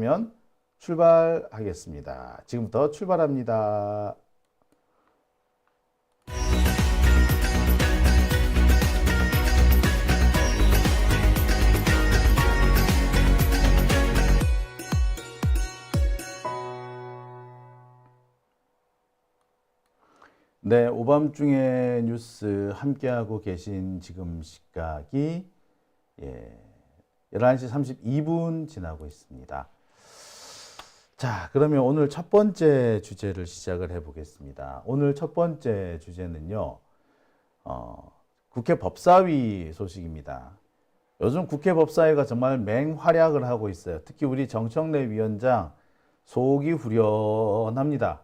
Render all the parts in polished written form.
그러면 출발하겠습니다. 지금부터 출발합니다. 네, 오밤중에 뉴스 함께하고 계신 지금 시각이 11시 32분 지나고 있습니다. 자, 그러면 오늘 첫 번째 주제를 시작을 해보겠습니다. 오늘 첫 번째 주제는요, 국회 법사위 소식입니다. 요즘 국회 법사위가 정말 맹활약을 하고 있어요. 특히 우리 정청래 위원장 속이 후련합니다.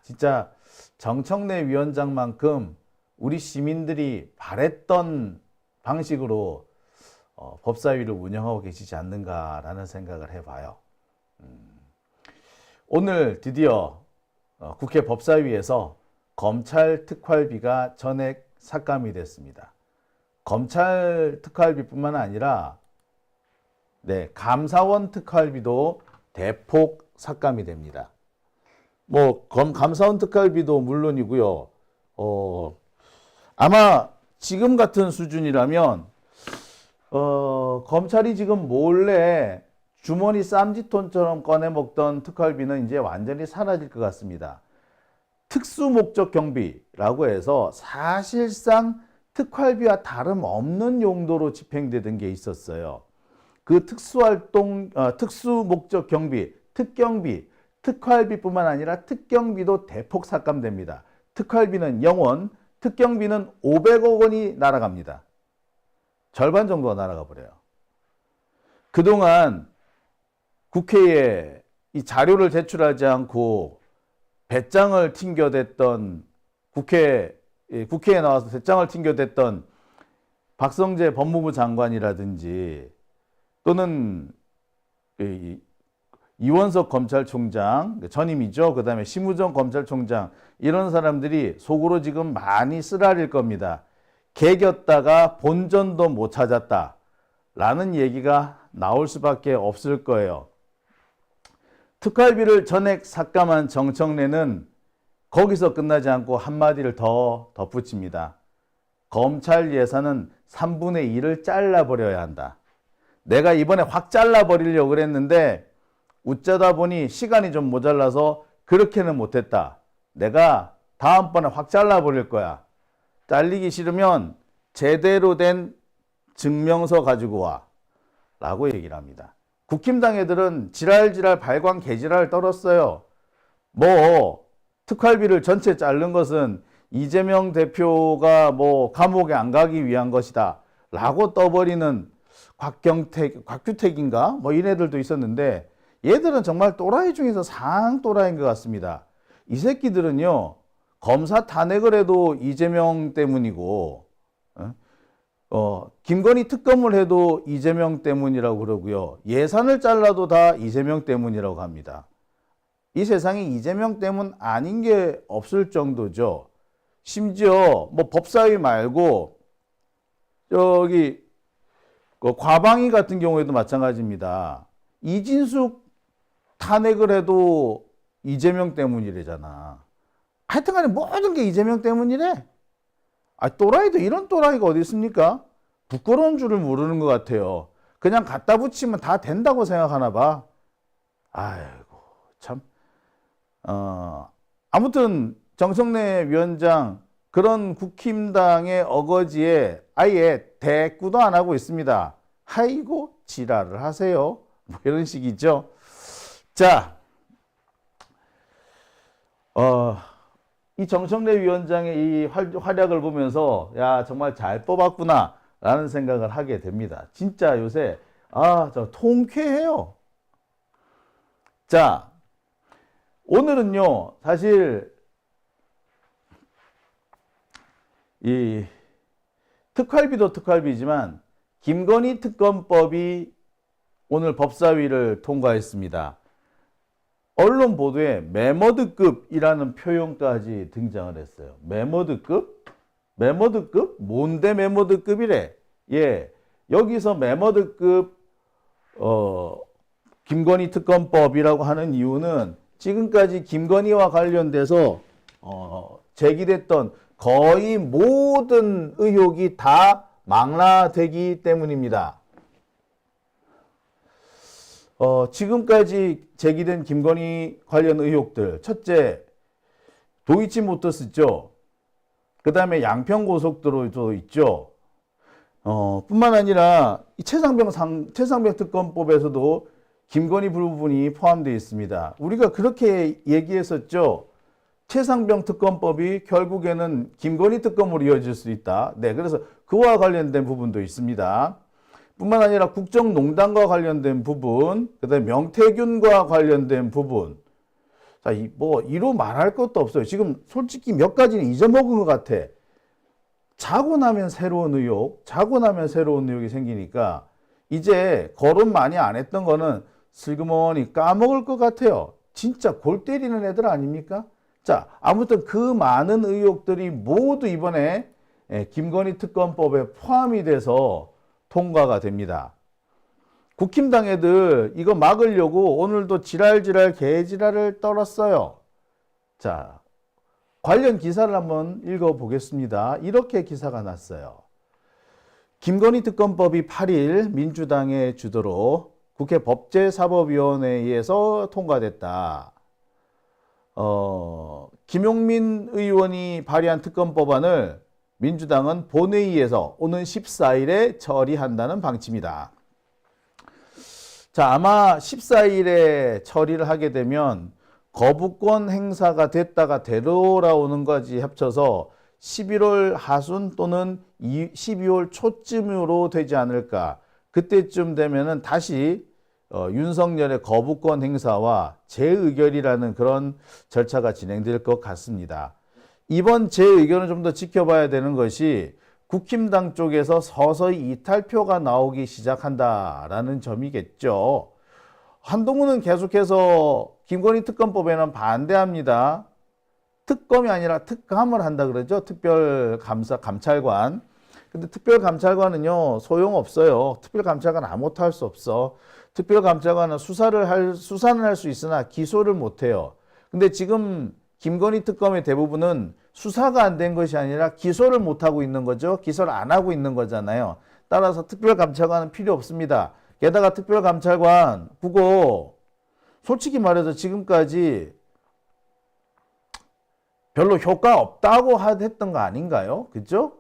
진짜 정청래 위원장만큼 우리 시민들이 바랬던 방식으로 법사위를 운영하고 계시지 않는가라는 생각을 해봐요. 오늘 드디어 국회 법사위에서 검찰 특활비가 전액 삭감이 됐습니다. 검찰 특활비뿐만 아니라 감사원 특활비도 대폭 삭감이 됩니다. 감사원 특활비도 물론이고요. 아마 지금 같은 수준이라면 검찰이 지금 몰래 주머니 쌈짓돈처럼 꺼내 먹던 특활비는 이제 완전히 사라질 것 같습니다. 특수목적 경비라고 해서 사실상 특활비와 다름없는 용도로 집행되던 게 있었어요. 그 특수목적 경비, 특경비, 특활비뿐만 아니라 특경비도 대폭 삭감됩니다. 특활비는 0원, 특경비는 500억 원이 날아갑니다. 절반 정도가 날아가 버려요. 그동안 국회에 이 자료를 제출하지 않고 배짱을 튕겨댔던 국회에 나와서 배짱을 튕겨댔던 박성재 법무부 장관이라든지 또는 이원석 검찰총장, 전임이죠. 그 다음에 심우정 검찰총장, 이런 사람들이 속으로 지금 많이 쓰라릴 겁니다. 개겼다가 본전도 못 찾았다 라는 얘기가 나올 수밖에 없을 거예요. 특활비를 전액 삭감한 정청래는 거기서 끝나지 않고 한마디를 더 덧붙입니다. 검찰 예산은 3분의 1을 잘라버려야 한다. 내가 이번에 확 잘라버리려고 그랬는데 웃자다 보니 시간이 좀 모자라서 그렇게는 못했다. 내가 다음번에 확 잘라버릴 거야. 잘리기 싫으면 제대로 된 증명서 가지고 와 라고 얘기를 합니다. 국힘당 애들은 지랄지랄 발광 개지랄 떨었어요. 특활비를 전체 자른 것은 이재명 대표가 감옥에 안 가기 위한 것이다 라고 떠버리는 곽규택인가 이런 애들도 있었는데, 얘들은 정말 또라이 중에서 상 또라이인 것 같습니다. 이 새끼들은요, 검사 탄핵을 해도 이재명 때문이고, 김건희 특검을 해도 이재명 때문이라고 그러고요. 예산을 잘라도 다 이재명 때문이라고 합니다. 이 세상에 이재명 때문 아닌 게 없을 정도죠. 심지어 법사위 말고 과방위 같은 경우에도 마찬가지입니다. 이진숙 탄핵을 해도 이재명 때문이래잖아. 하여튼간에 모든 게 이재명 때문이래. 또라이도 이런 또라이가 어디 있습니까? 부끄러운 줄을 모르는 것 같아요. 그냥 갖다 붙이면 다 된다고 생각하나 봐. 아이고 참. 아무튼 정청래 위원장 그런 국힘당의 어거지에 아예 대꾸도 안 하고 있습니다. 아이고 지랄을 하세요. 이런 식이죠. 자, 이 정청래 위원장의 이 활약을 보면서 야 정말 잘 뽑았구나 라는 생각을 하게 됩니다. 진짜 요새 저 통쾌해요. 자, 오늘은요 사실 이 특활비도 특활비지만 김건희 특검법이 오늘 법사위를 통과했습니다. 언론 보도에 메머드급이라는 표현까지 등장을 했어요. 메머드급? 메머드급? 뭔데 메머드급이래? 예, 여기서 메머드급 김건희 특검법이라고 하는 이유는 지금까지 김건희와 관련돼서 제기됐던 거의 모든 의혹이 다 망라되기 때문입니다. 지금까지 제기된 김건희 관련 의혹들, 첫째, 도이치모터스죠. 그 다음에 양평고속도로도 있죠. 뿐만 아니라 이 최상병 특검법에서도 김건희 부분이 포함되어 있습니다. 우리가 그렇게 얘기했었죠. 최상병 특검법이 결국에는 김건희 특검으로 이어질 수 있다. 네, 그래서 그와 관련된 부분도 있습니다. 뿐만 아니라 국정농단과 관련된 부분, 그다음에 명태균과 관련된 부분. 자, 이로 말할 것도 없어요. 지금 솔직히 몇 가지는 잊어먹은 것 같아. 자고 나면 새로운 의혹, 자고 나면 새로운 의혹이 생기니까 이제 거론 많이 안 했던 거는 슬그머니 까먹을 것 같아요. 진짜 골 때리는 애들 아닙니까? 자, 아무튼 그 많은 의혹들이 모두 이번에 김건희 특검법에 포함이 돼서 통과가 됩니다. 국힘당 애들 이거 막으려고 오늘도 지랄지랄 개지랄을 떨었어요. 자, 관련 기사를 한번 읽어보겠습니다. 이렇게 기사가 났어요. 김건희 특검법이 8일 민주당의 주도로 국회 법제사법위원회에서 통과됐다. 김용민 의원이 발의한 특검법안을 민주당은 본회의에서 오는 14일에 처리한다는 방침이다. 자, 아마 14일에 처리를 하게 되면 거부권 행사가 됐다가 되돌아오는 것이 합쳐서 11월 하순 또는 12월 초쯤으로 되지 않을까. 그때쯤 되면은 다시 윤석열의 거부권 행사와 재의결이라는 그런 절차가 진행될 것 같습니다. 이번 재의결은 좀 더 지켜봐야 되는 것이 국힘당 쪽에서 서서히 이탈표가 나오기 시작한다라는 점이겠죠. 한동훈은 계속해서 김건희 특검법에는 반대합니다. 특검이 아니라 특감을 한다 그러죠. 특별감찰관. 근데 특별감찰관은요, 소용없어요. 특별감찰관 아무것도 할 수 없어. 특별감찰관은 수사는 할 수 있으나 기소를 못해요. 근데 지금 김건희 특검의 대부분은 수사가 안 된 것이 아니라 기소를 못하고 있는 거죠. 기소를 안 하고 있는 거잖아요. 따라서 특별감찰관은 필요 없습니다. 게다가 특별감찰관 그거 솔직히 말해서 지금까지 별로 효과 없다고 했던 거 아닌가요? 그죠?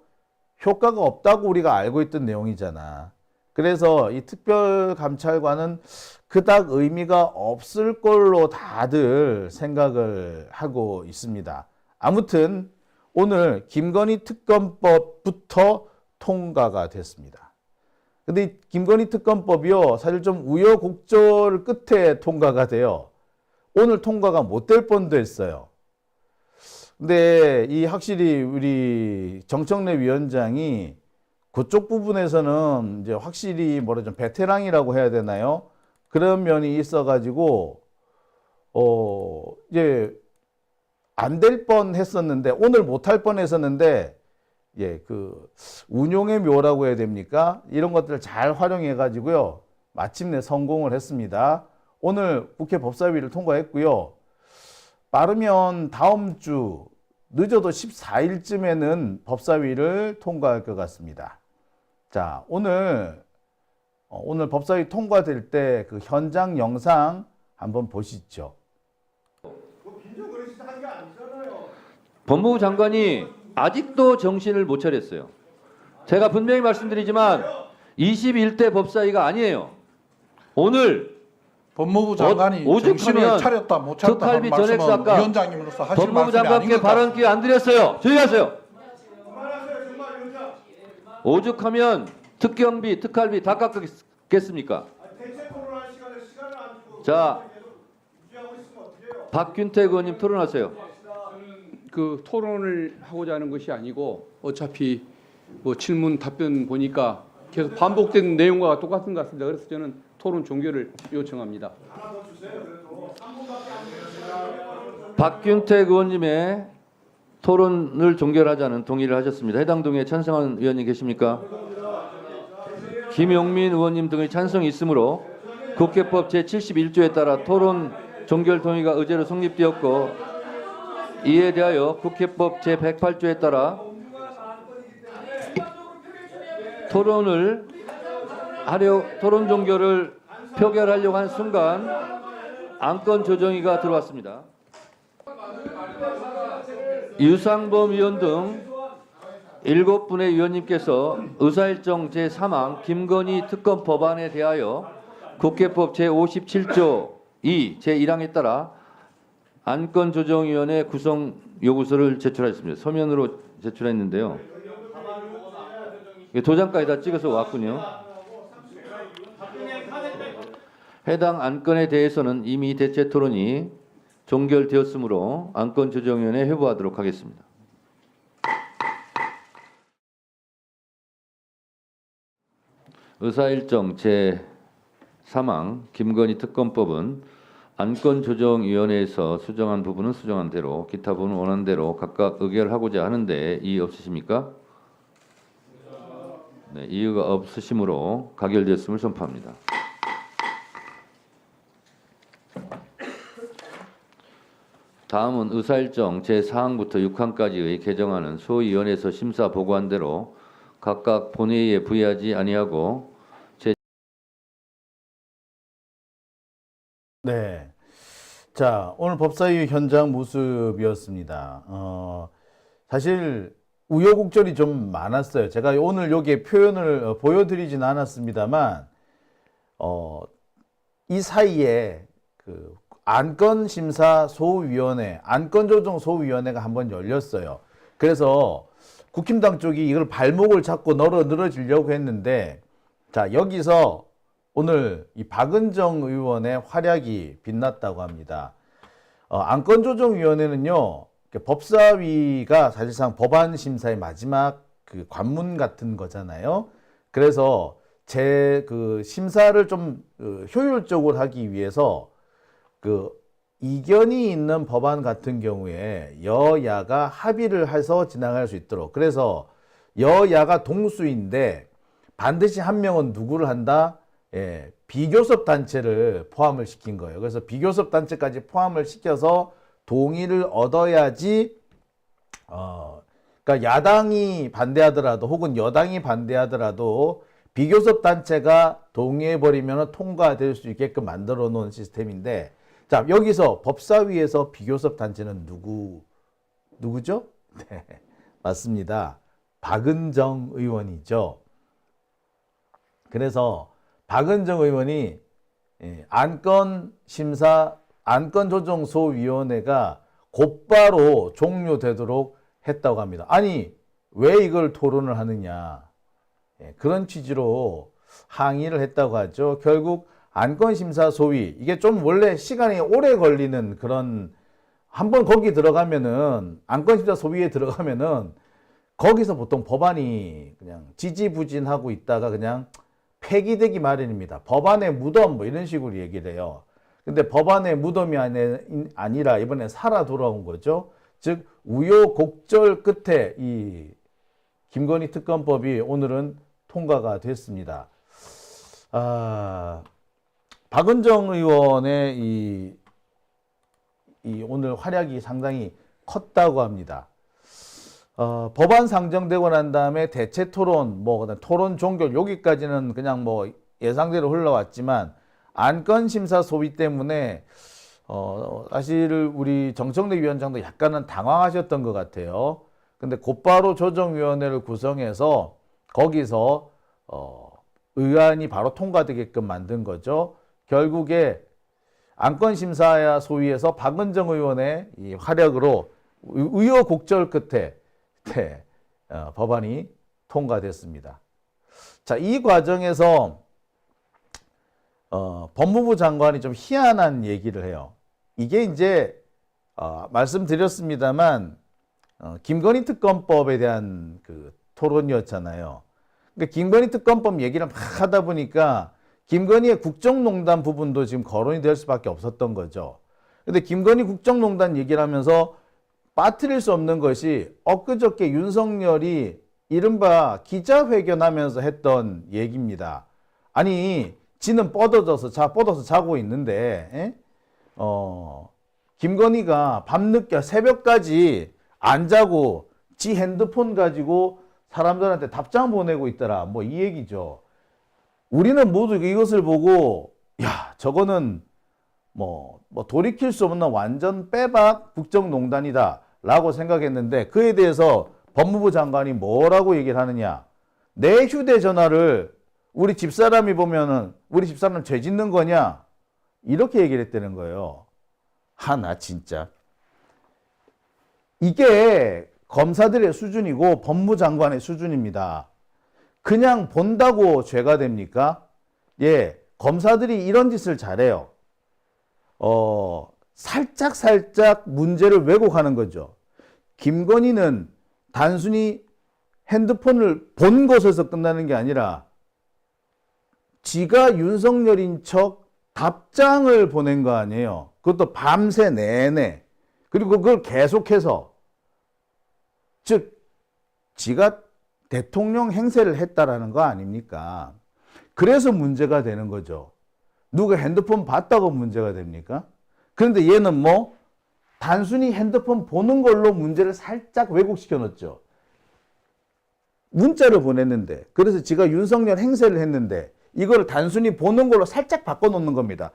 효과가 없다고 우리가 알고 있던 내용이잖아. 그래서 이 특별감찰관은 그닥 의미가 없을 걸로 다들 생각을 하고 있습니다. 아무튼 오늘 김건희 특검법부터 통과가 됐습니다. 근데 이 김건희 특검법이요, 사실 좀 우여곡절 끝에 통과가 돼요. 오늘 통과가 못 될 뻔도 했어요. 근데 이 확실히 우리 정청래 위원장이 그쪽 부분에서는 이제 확실히 뭐라 좀 베테랑이라고 해야 되나요? 그런 면이 있어가지고 이제 안 될 뻔 했었는데 오늘 못 할 뻔 했었는데 그 운용의 묘라고 해야 됩니까? 이런 것들을 잘 활용해 가지고요. 마침내 성공을 했습니다. 오늘 국회 법사위를 통과했고요. 빠르면 다음 주 늦어도 14일쯤에는 법사위를 통과할 것 같습니다. 자, 오늘 법사위 통과될 때 그 현장 영상 한번 보시죠. 법무부 장관이 아직도 정신을 못 차렸어요. 제가 분명히 말씀드리지만 21대 법사위가 아니에요. 오늘 법무부 장관이 정신을 차렸다 못 차렸다 하는 말씀은 위원장님으로서 하실 법무부 말씀이 장관께 아닙니까? 발언 기회 안 드렸어요. 조용히 하세요. 오죽하면 특경비, 특활비 다 깎겠습니까? 자, 박균택 의원님 토론하세요. 그 토론을 하고자 하는 것이 아니고 어차피 뭐 질문 답변 보니까 계속 반복된 내용과 똑같은 것 같습니다. 그래서 저는 토론 종결을 요청합니다. 박균택 의원님의 토론을 종결하자는 동의를 하셨습니다. 해당 동의에 찬성하는 의원님 계십니까? 김용민 의원님 등의 찬성이 있으므로 국회법 제71조에 따라 토론 종결 동의가 의제로 성립되었고, 이에 대하여 국회법 제108조에 따라 토론 종결을 표결하려고 한 순간 안건 조정위가 들어왔습니다. 유상범 의원 등 7분의 위원님께서 의사일정 제3항 김건희 특검 법안에 대하여 국회법 제57조 2 제1항에 따라 안건조정위원회 구성 요구서를 제출하였습니다. 서면으로 제출했는데요. 도장까지 다 찍어서 왔군요. 해당 안건에 대해서는 이미 대체 토론이 종결되었으므로 안건조정위원회에 회부하도록 하겠습니다. 의사일정 제3항 김건희 특검법은 안건조정위원회에서 수정한 부분은 수정한 대로, 기타 부분은 원하는 대로 각각 의결하고자 하는데 이의 없으십니까? 네, 이의가 없으시므로 가결되었음을 선포합니다. 다음은 의사일정 제4항부터 6항까지의 개정안은 소위원회에서 심사 보고한 대로 각각 본회의에 부의하지 아니하고 네. 자, 오늘 법사위 현장 모습이었습니다. 사실 우여곡절이 좀 많았어요. 제가 오늘 여기에 표현을 보여드리진 않았습니다만, 이 사이에 그 안건심사소위원회, 안건조정소위원회가 한번 열렸어요. 그래서 국힘당 쪽이 이걸 발목을 잡고 늘어지려고 했는데, 자, 여기서 오늘 이 박은정 의원의 활약이 빛났다고 합니다. 안건조정위원회는요, 법사위가 사실상 법안 심사의 마지막 그 관문 같은 거잖아요. 그래서 그 심사를 좀 효율적으로 하기 위해서 그 이견이 있는 법안 같은 경우에 여야가 합의를 해서 진행할 수 있도록, 그래서 여야가 동수인데 반드시 한 명은 누구를 한다? 예, 비교섭 단체를 포함을 시킨 거예요. 그래서 비교섭 단체까지 포함을 시켜서 동의를 얻어야지, 그러니까 야당이 반대하더라도 혹은 여당이 반대하더라도 비교섭 단체가 동의해버리면 통과될 수 있게끔 만들어 놓은 시스템인데, 자, 여기서 법사위에서 비교섭 단체는 누구죠? 네, 맞습니다. 박은정 의원이죠. 그래서 박은정 의원이 안건조정소위원회가 곧바로 종료되도록 했다고 합니다. 아니, 왜 이걸 토론을 하느냐. 그런 취지로 항의를 했다고 하죠. 결국 안건심사소위, 이게 좀 원래 시간이 오래 걸리는 그런, 한번 거기 들어가면은, 안건심사소위에 들어가면은 거기서 보통 법안이 그냥 지지부진하고 있다가 그냥 폐기되기 마련입니다. 법안의 무덤 뭐 이런 식으로 얘기를 해요. 근데 법안의 무덤이 아니라 이번에 살아 돌아온 거죠. 즉 우여곡절 끝에 이 김건희 특검법이 오늘은 통과가 됐습니다. 박은정 의원의 이 오늘 활약이 상당히 컸다고 합니다. 법안 상정되고 난 다음에 대체 토론, 그다음 토론 종결, 여기까지는 그냥 예상대로 흘러왔지만, 안건 심사 소위 때문에, 사실 우리 정청래 위원장도 약간은 당황하셨던 것 같아요. 근데 곧바로 조정위원회를 구성해서 거기서, 의안이 바로 통과되게끔 만든 거죠. 결국에 안건 심사 소위에서 박은정 의원의 이 활약으로 우여곡절 끝에 법안이 통과됐습니다. 자, 이 과정에서 법무부 장관이 좀 희한한 얘기를 해요. 이게 이제 말씀드렸습니다만 김건희 특검법에 대한 그 토론이었잖아요. 그러니까 김건희 특검법 얘기를 막 하다 보니까 김건희의 국정농단 부분도 지금 거론이 될 수밖에 없었던 거죠. 근데 김건희 국정농단 얘기를 하면서 빠뜨릴 수 없는 것이 엊그저께 윤석열이 이른바 기자회견하면서 했던 얘기입니다. 아니, 지는 뻗어서 자고 있는데, 에? 김건희가 밤늦게 새벽까지 안 자고 지 핸드폰 가지고 사람들한테 답장 보내고 있더라. 뭐 이 얘기죠. 우리는 모두 이것을 보고, 야, 저거는 뭐 돌이킬 수 없는 완전 빼박 국정농단이다 라고 생각했는데, 그에 대해서 법무부 장관이 뭐라고 얘기를 하느냐. 내 휴대전화를 우리 집사람이 보면은 우리 집사람 죄 짓는 거냐, 이렇게 얘기를 했다는 거예요. 하나 진짜 이게 검사들의 수준이고 법무장관의 수준입니다. 그냥 본다고 죄가 됩니까? 예, 검사들이 이런 짓을 잘해요. 살짝 문제를 왜곡하는 거죠. 김건희는 단순히 핸드폰을 본 것에서 끝나는 게 아니라 지가 윤석열인 척 답장을 보낸 거 아니에요. 그것도 밤새 내내. 그리고 그걸 계속해서, 즉 지가 대통령 행세를 했다라는 거 아닙니까? 그래서 문제가 되는 거죠. 누가 핸드폰 봤다고 문제가 됩니까? 그런데 얘는 뭐 단순히 핸드폰 보는 걸로 문제를 살짝 왜곡시켜 놓죠. 문자를 보냈는데, 그래서 지가 윤석열 행세를 했는데 이거를 단순히 보는 걸로 살짝 바꿔놓는 겁니다.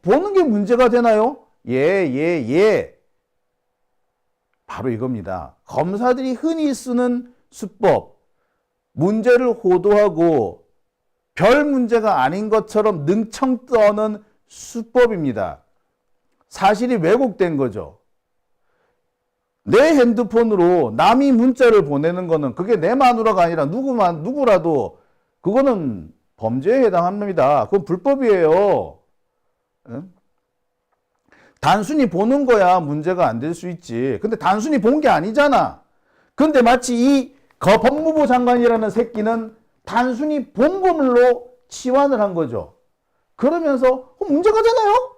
보는 게 문제가 되나요? 예. 바로 이겁니다. 검사들이 흔히 쓰는 수법, 문제를 호도하고 별 문제가 아닌 것처럼 능청 떠는 수법입니다. 사실이 왜곡된 거죠. 내 핸드폰으로 남이 문자를 보내는 거는 그게 내 마누라가 아니라 누구라도 그거는 범죄에 해당합니다. 그건 불법이에요. 응? 단순히 보는 거야 문제가 안 될 수 있지. 근데 단순히 본 게 아니잖아. 근데 마치 이 법무부 장관이라는 새끼는 단순히 본 걸로 치환을 한 거죠. 그러면서 문제가 되나요?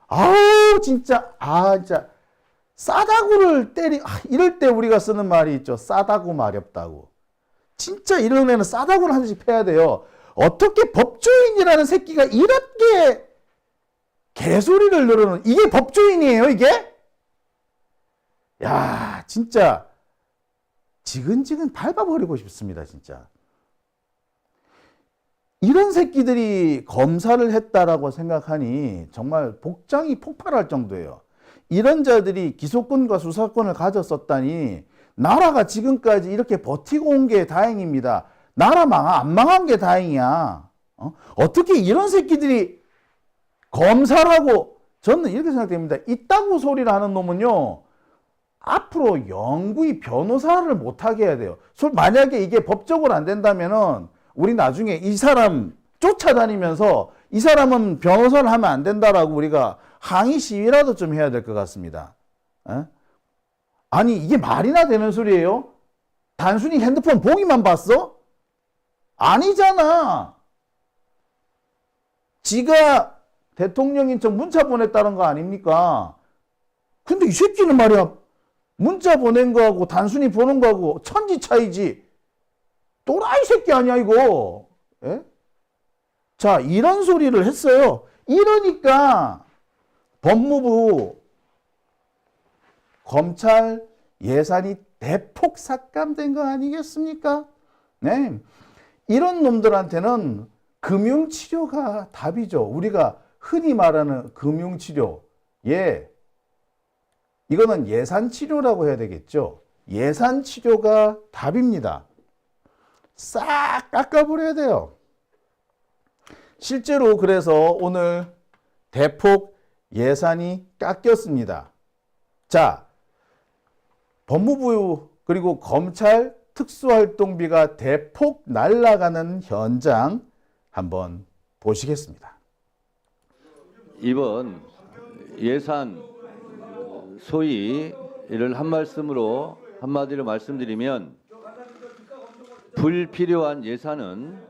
아우 진짜 싸다구를 이럴 때 우리가 쓰는 말이 있죠. 싸다구 마렵다고. 진짜 이런 애는 싸다구를 한 번씩 패야 돼요. 어떻게 법조인이라는 새끼가 이렇게 개소리를 늘어놓는, 이게 법조인이에요 이게? 야 진짜 지근지근 밟아버리고 싶습니다 진짜. 이런 새끼들이 검사를 했다라고 생각하니 정말 복장이 폭발할 정도예요. 이런 자들이 기소권과 수사권을 가졌었다니 나라가 지금까지 이렇게 버티고 온 게 다행입니다. 나라 안 망한 게 다행이야. 어떻게 이런 새끼들이 검사라고, 저는 이렇게 생각됩니다. 이따구 소리를 하는 놈은요, 앞으로 영구히 변호사를 못하게 해야 돼요. 만약에 이게 법적으로 안 된다면은 우리 나중에 이 사람 쫓아다니면서 이 사람은 변호사를 하면 안 된다라고 우리가 항의 시위라도 좀 해야 될 것 같습니다. 아니 이게 말이나 되는 소리예요? 단순히 핸드폰 보기만 봤어? 아니잖아. 지가 대통령인 척 문자 보냈다는 거 아닙니까? 근데 이 새끼는 말이야, 문자 보낸 거하고 단순히 보는 거하고 천지 차이지. 또라이 새끼 아니야 이거. 예? 자, 이런 소리를 했어요. 이러니까 법무부 검찰 예산이 대폭 삭감된 거 아니겠습니까? 네. 이런 놈들한테는 금융치료가 답이죠. 우리가 흔히 말하는 금융치료. 예. 이거는 예산치료라고 해야 되겠죠. 예산치료가 답입니다. 싹 깎아버려야 돼요. 실제로 그래서 오늘 대폭 예산이 깎였습니다. 자, 법무부 그리고 검찰 특수활동비가 대폭 날아가는 현장 한번 보시겠습니다. 이번 예산 소위 이를 한마디로 말씀드리면 불필요한 예산은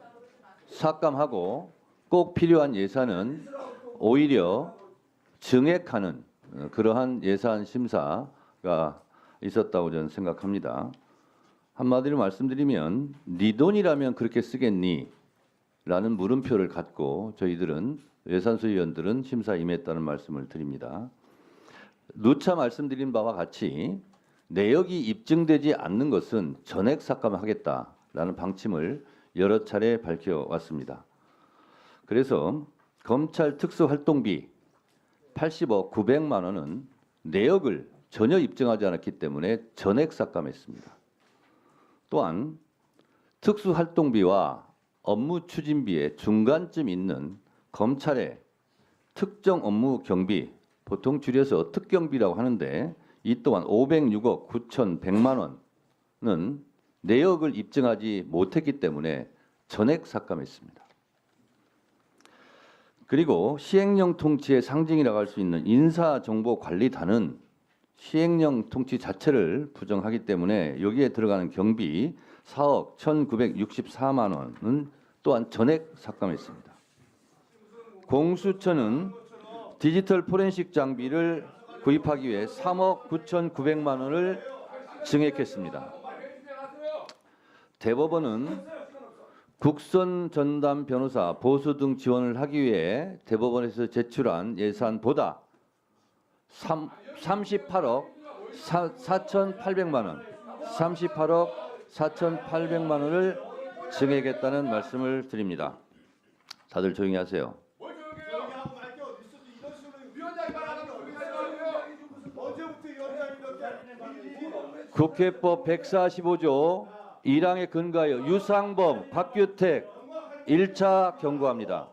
삭감하고 꼭 필요한 예산은 오히려 증액하는 그러한 예산 심사가 있었다고 저는 생각합니다. 한마디로 말씀드리면 네 돈이라면 그렇게 쓰겠니? 라는 물음표를 갖고 저희들은 예산소위원들은 심사에 임했다는 말씀을 드립니다. 누차 말씀드린 바와 같이 내역이 입증되지 않는 것은 전액 삭감하겠다라는 방침을 여러 차례 밝혀왔습니다. 그래서 검찰 특수활동비 80억 900만 원은 내역을 전혀 입증하지 않았기 때문에 전액 삭감했습니다. 또한 특수활동비와 업무 추진비의 중간쯤 있는 검찰의 특정 업무 경비, 보통 줄여서 특경비라고 하는데 이 또한 506억 9,100만 원은 내역을 입증하지 못했기 때문에 전액 삭감했습니다. 그리고 시행령 통치의 상징이라고 할 수 있는 인사정보관리단은 시행령 통치 자체를 부정하기 때문에 여기에 들어가는 경비 4억 1,964만 원은 또한 전액 삭감했습니다. 공수처는 디지털 포렌식 장비를 구입하기 위해 3억 9,900만 원을 증액했습니다. 대법원은 국선 전담 변호사 보수 등 지원을 하기 위해 대법원에서 제출한 예산보다 38억 4,800만 원, 38억 4,800만 원을 증액했다는 말씀을 드립니다. 다들 조용히 하세요. 국회법 145조 1항에 근거하여 유상범, 박규택 1차 경고합니다.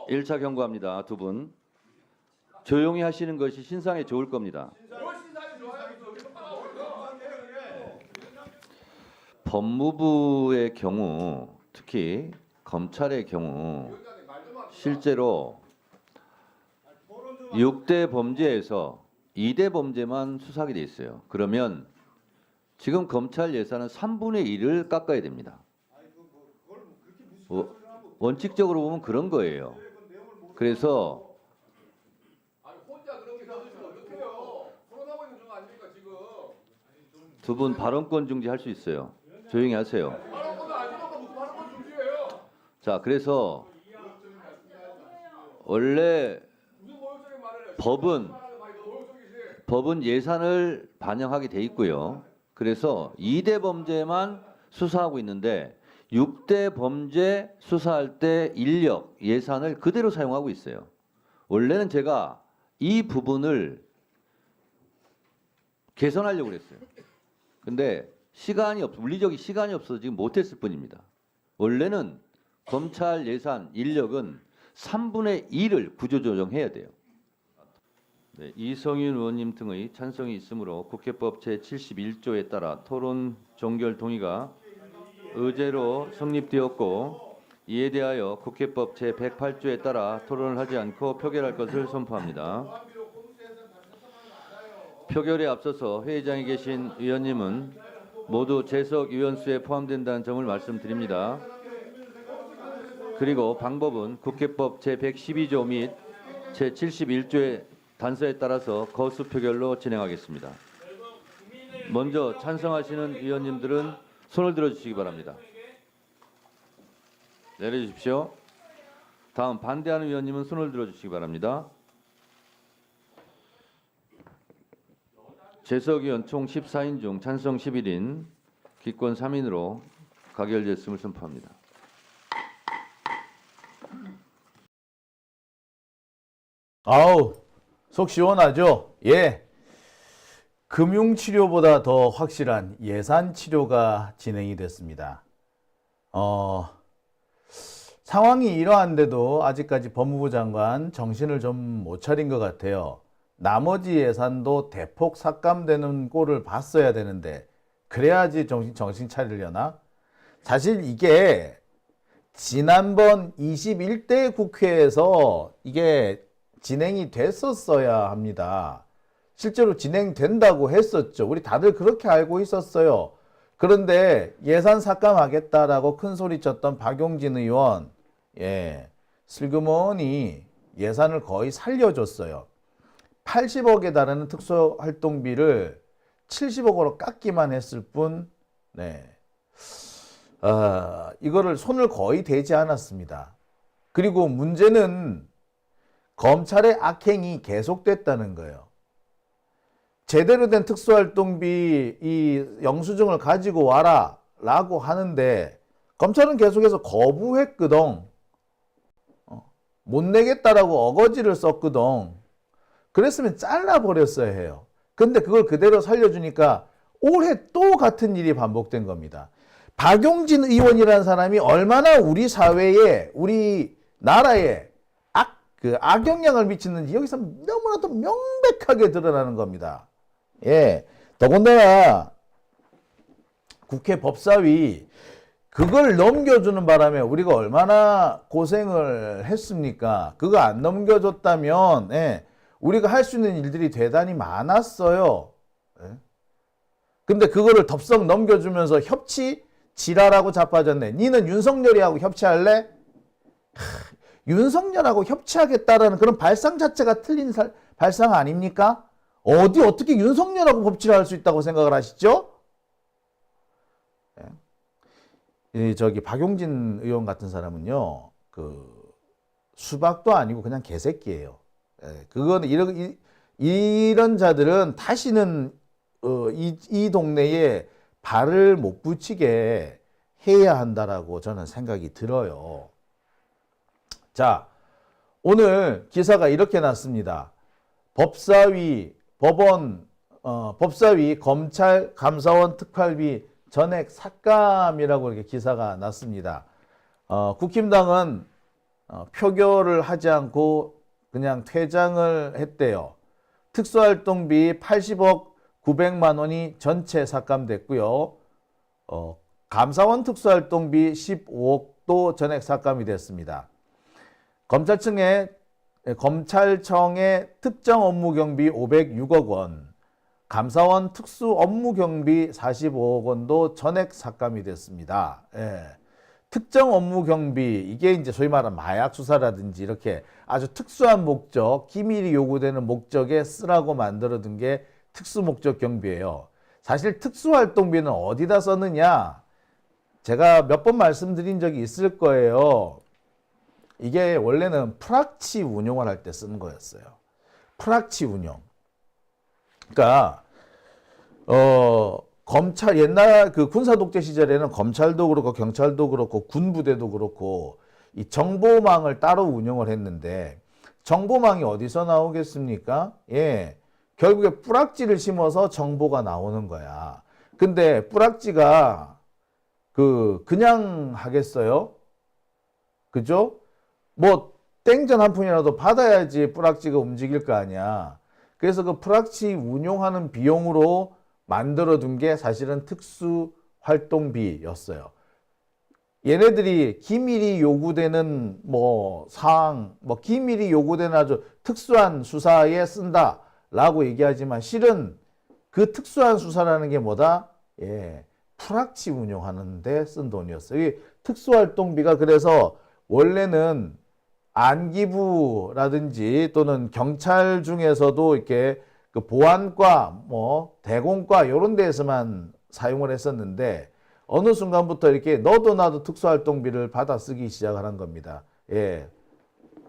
1차 경고합니다. 두 분. 조용히 하시는 것이 신상에 좋을 겁니다. 법무부의 경우, 특히 검찰의 경우 실제로 6대 범죄에서 2대 범죄만 수사하게 돼 있어요. 그러면 지금 검찰 예산은 3분의 1을 깎아야 됩니다. 원칙적으로 보면 그런 거예요. 그래서 두 분 발언권 중지할 수 있어요. 조용히 하세요. 자, 그래서 원래 법은 예산을 반영하게 돼 있고요. 그래서 2대 범죄만 수사하고 있는데 6대 범죄 수사할 때 인력, 예산을 그대로 사용하고 있어요. 원래는 제가 이 부분을 개선하려고 그랬어요. 근데 물리적인 시간이 없어서 지금 못했을 뿐입니다. 원래는 검찰 예산, 인력은 3분의 1을 구조조정해야 돼요. 네, 이성윤 의원님 등의 찬성이 있으므로 국회법 제71조에 따라 토론 종결 동의가 의제로 성립되었고 이에 대하여 국회법 제108조에 따라 토론을 하지 않고 표결할 것을 선포합니다. 표결에 앞서서 회의장에 계신 의원님은 모두 재석 의원수에 포함된다는 점을 말씀드립니다. 그리고 방법은 국회법 제112조 및 제71조의 단서에 따라서 거수 표결로 진행하겠습니다. 먼저 찬성하시는 의원님들은 손을 들어주시기 바랍니다. 내려주십시오. 다음 반대하는 의원님은 손을 들어주시기 바랍니다. 재석 의원 총 14인 중 찬성 11인, 기권 3인으로 가결됐음을 선포합니다. 아우, 속 시원하죠? 예. 금융치료보다 더 확실한 예산치료가 진행이 됐습니다. 상황이 이러한데도 아직까지 법무부 장관 정신을 좀 못 차린 것 같아요. 나머지 예산도 대폭 삭감되는 꼴을 봤어야 되는데 그래야지 정신 차리려나? 사실 이게 지난번 21대 국회에서 이게 진행이 됐었어야 합니다. 실제로 진행된다고 했었죠. 우리 다들 그렇게 알고 있었어요. 그런데 예산 삭감하겠다라고 큰 소리 쳤던 박용진 의원, 슬그머니 예산을 거의 살려줬어요. 80억에 달하는 특수활동비를 70억으로 깎기만 했을 뿐, 이거를 손을 거의 대지 않았습니다. 그리고 문제는 검찰의 악행이 계속됐다는 거예요. 제대로 된 특수활동비 이 영수증을 가지고 와라 라고 하는데 검찰은 계속해서 거부했거든. 못 내겠다라고 어거지를 썼거든. 그랬으면 잘라버렸어야 해요. 근데 그걸 그대로 살려주니까 올해 또 같은 일이 반복된 겁니다. 박용진 의원이라는 사람이 얼마나 우리 사회에, 우리 나라에 악영향을 미치는지 여기서 너무나도 명백하게 드러나는 겁니다. 예. 더군다나 국회 법사위 그걸 넘겨주는 바람에 우리가 얼마나 고생을 했습니까? 그거 안 넘겨줬다면, 예, 우리가 할 수 있는 일들이 대단히 많았어요. 예. 근데 그거를 덥석 넘겨주면서 지랄하고 자빠졌네. 니는 윤석열이하고 협치할래? 윤석열하고 협치하겠다라는 그런 발상 자체가 틀린 발상 아닙니까? 어떻게 윤석열하고 법치를 할 수 있다고 생각을 하시죠? 박용진 의원 같은 사람은요, 수박도 아니고 그냥 개새끼예요. 그거는 이런 자들은 다시는 이 동네에 발을 못 붙이게 해야 한다라고 저는 생각이 들어요. 자, 오늘 기사가 이렇게 났습니다. 법사위, 법사위, 검찰, 감사원 특활비 전액 삭감이라고 이렇게 기사가 났습니다. 국힘당은 표결을 하지 않고 그냥 퇴장을 했대요. 특수활동비 80억 900만 원이 전체 삭감됐고요. 감사원 특수활동비 15억도 전액 삭감이 됐습니다. 검찰청의 특정 업무 경비 506억 원, 감사원 특수 업무 경비 45억 원도 전액 삭감이 됐습니다. 예. 특정 업무 경비, 이게 이제 소위 말하는 마약 수사라든지 이렇게 아주 특수한 목적, 기밀이 요구되는 목적에 쓰라고 만들어둔 게 특수 목적 경비예요. 사실 특수활동비는 어디다 썼느냐? 제가 몇 번 말씀드린 적이 있을 거예요. 이게 원래는 프락치 운용을 할 때 쓰는 거였어요. 프락치 운용. 그러니까 검찰 옛날 그 군사 독재 시절에는 검찰도 그렇고 경찰도 그렇고 군부대도 그렇고 이 정보망을 따로 운영을 했는데 정보망이 어디서 나오겠습니까? 예. 결국에 뿌락지를 심어서 정보가 나오는 거야. 근데 뿌락지가 그냥 하겠어요? 그죠? 뭐 땡전 한 푼이라도 받아야지 뿌락지가 움직일 거 아니야. 그래서 그 뿌락지 운용하는 비용으로 만들어둔 게 사실은 특수활동비였어요. 얘네들이 기밀이 요구되는 기밀이 요구되는 아주 특수한 수사에 쓴다라고 얘기하지만 실은 그 특수한 수사라는 게 뭐다? 예, 뿌락지 운용하는 데 쓴 돈이었어요. 이 특수활동비가 그래서 원래는 안기부라든지 또는 경찰 중에서도 이렇게 그 보안과 대공과 이런 데에서만 사용을 했었는데 어느 순간부터 이렇게 너도 나도 특수활동비를 받아 쓰기 시작하는 겁니다. 예.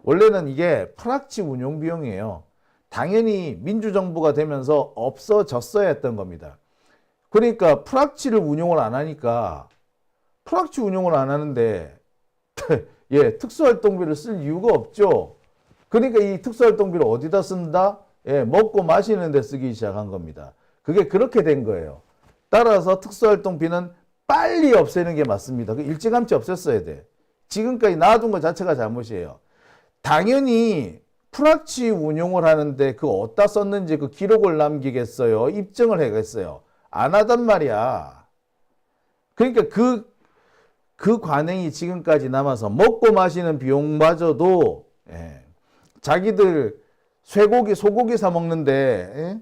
원래는 이게 프락치 운용 비용이에요. 당연히 민주정부가 되면서 없어졌어야 했던 겁니다. 그러니까 프락치를 운용을 안 하니까 프락치 운용을 안 하는데 예, 특수활동비를 쓸 이유가 없죠. 그러니까 이 특수활동비를 어디다 쓴다? 예, 먹고 마시는 데 쓰기 시작한 겁니다. 그게 그렇게 된 거예요. 따라서 특수활동비는 빨리 없애는 게 맞습니다. 일찌감치 없앴어야 돼. 지금까지 놔둔 것 자체가 잘못이에요. 당연히 프락치 운용을 하는데 그 어디다 썼는지 그 기록을 남기겠어요? 입증을 해야겠어요? 안 하단 말이야. 그러니까 그 관행이 지금까지 남아서 먹고 마시는 비용마저도 자기들 소고기 사 먹는데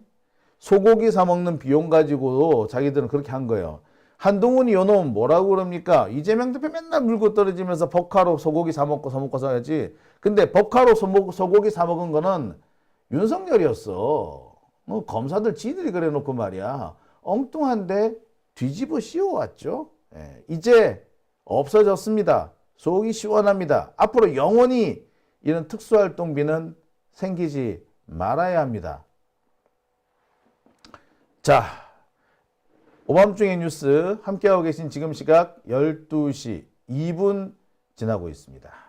소고기 사 먹는 비용 가지고도 자기들은 그렇게 한 거예요. 한동훈이 요놈 뭐라고 그럽니까? 이재명 대표 맨날 물고 떨어지면서 법카로 소고기 사 먹고 사야지. 근데 법카로 소고기 사 먹은 거는 윤석열이었어. 검사들 지들이 그래 놓고 말이야. 엉뚱한데 뒤집어 씌워왔죠. 이제 없어졌습니다. 속이 시원합니다. 앞으로 영원히 이런 특수활동비는 생기지 말아야 합니다. 자, 오밤중의 뉴스 함께하고 계신 지금 시각 12시 2분 지나고 있습니다.